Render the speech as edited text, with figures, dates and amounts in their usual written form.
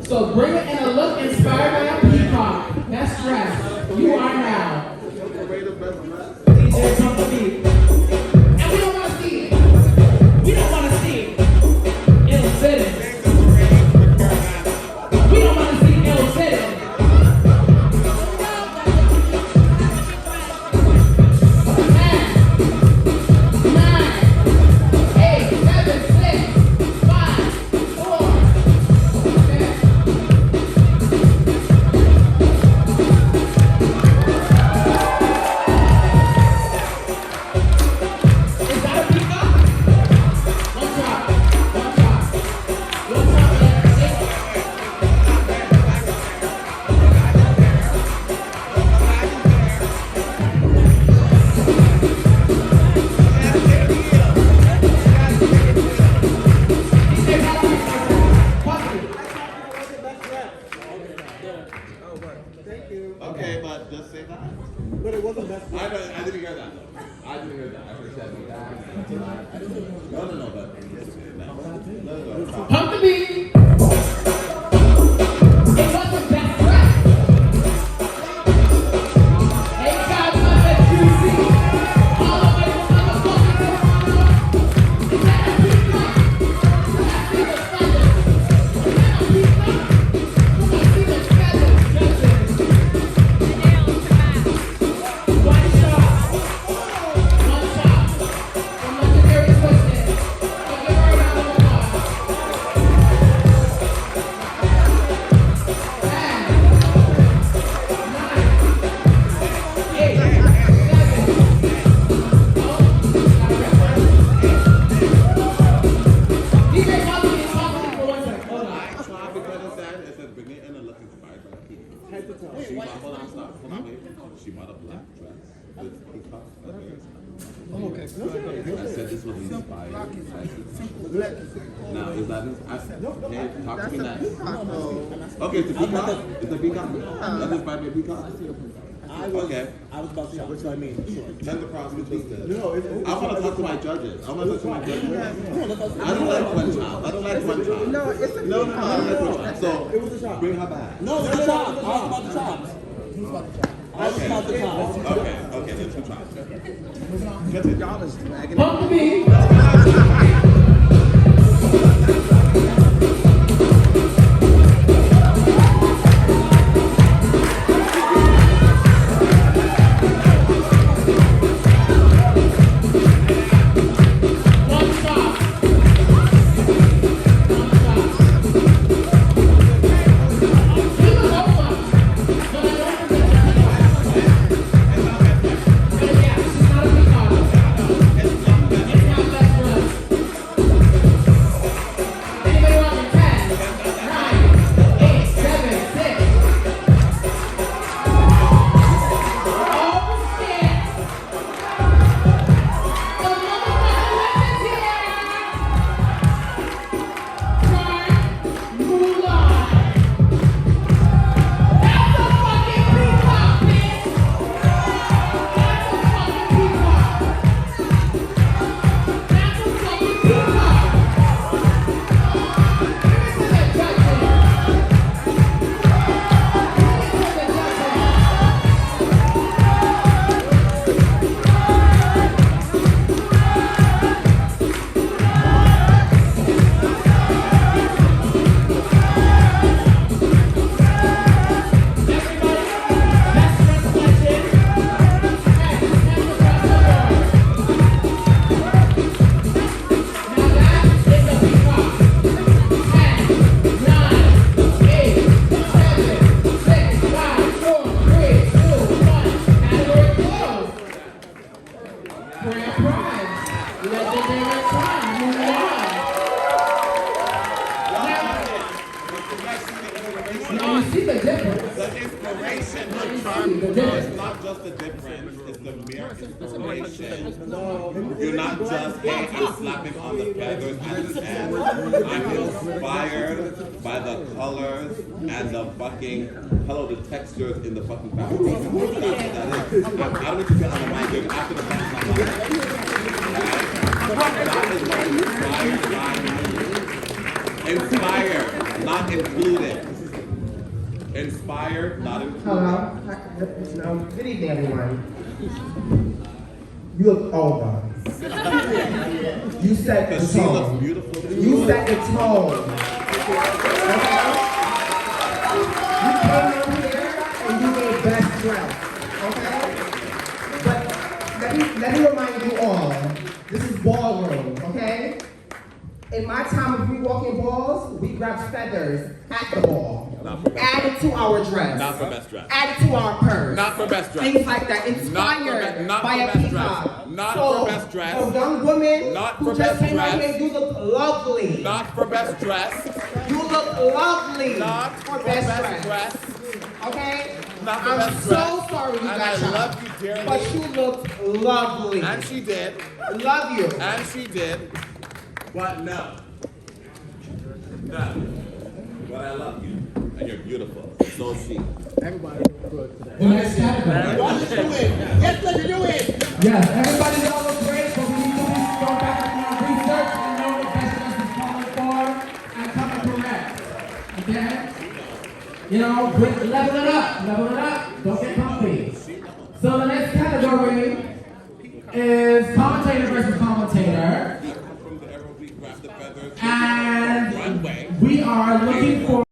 So bring it in a look inspired by a peacock. Best dressed. You are now. DJ, come to me. And we don't want to see it. We don't want to see it. Ill fitting. We don't want to see ill fitting. 10, 9, 8, 7, 6, 5, 4. Okay, but just say that. But it wasn't best. I didn't hear that though. I didn't hear that. I heard that. No, but Pump the beat. It wasn't best rap. Hey guys, I'm at QC. All the way from motherfucking Toronto. Is that a peacock? I see the feathers. Is that a peacock? I see the feathers. One shot. From Legendary Twisted. Give her a round of applause. 10, 9, 8, 7. DJ Kiki is talking for 1 second. Hold on. it says bring it in and look inspired by Kiki. Head to toe. She bought, hold on, stop. Hold on, wait. She bought a black dress with peacock. Okay. I said this was inspired by Kiki. Now, is that hey, talk to me next. Okay, it's a peacock. It's a peacock. That's inspired by peacock. I was about to say, what do I mean? Sure. Tend the cross between this. No, I want to talk to my judges. I want to talk to my judges. I don't like one child. I don't like one child. No, it's a No, I don't like one child. So, It was a shot. bring her back. No, it's a shot. I was about the chops. Who's about the chops? I was about the chops. Okay, then two chops. Y'all is dragging Pump the beat. One shot. We will go for it. But I don't think it's a peacock. But yeah, she's not a peacock. It's not best dressed. Anybody want me? 10, 9, 8, 7, 6. Oh shit! The motherfucking weapons here! Turn Mulan. That's a fucking peacock, bitch! That's a fucking peacock! That's a fucking peacock! Give it to the judges! Give it to the judges! Everybody, best dressed legend. Hey, hand across the board. Now that is a peacock. 10, 9, 8, 7, 6, 5, 4, 3, 2, 1. Category closed. Grand prize. Legendary time. Mulan. Now you see the difference. The inspiration, it's not just the difference, it's the mere inspiration. You're not just, hey, I'm slapping on the feathers at the end. I'm inspired by the colors and the fucking, the textures in the fucking fabric. That's what that is. don't need to get on the mic here after the best. Inspire, not included. Inspire, not included. Hello. Good evening, everyone. You look older. You set the Because she looks tone. beautiful. You set the tone. You came over here and you made best dress. Okay? But let me remind you all, this is ballroom, okay? In my time of we walking balls, we grab feathers at the ball. Add it to our dress. Not for best dress. Add it to our purse. Not for best dress. Things like that. Inspired Not by for a best peacock. dress. Not So, for best dress. a young woman Not who for just best came out dress. here, you look lovely. Not for best dress. You look lovely. Not for best dress. Okay? Not for I'm best so dress. sorry you And got I shot. love you dearly. But you looked lovely. And she did. Love you. And she did. But no. No. But I love you. And you're beautiful. So she. The next category. Yes, let's do it. Yes, everybody knows it's great, but we need to go back and do our research and know what best dress is calling for and come and correct. Okay? You know, level it up. Level it up. Don't get comfy. So the next category is commentator versus commentator. And we are looking for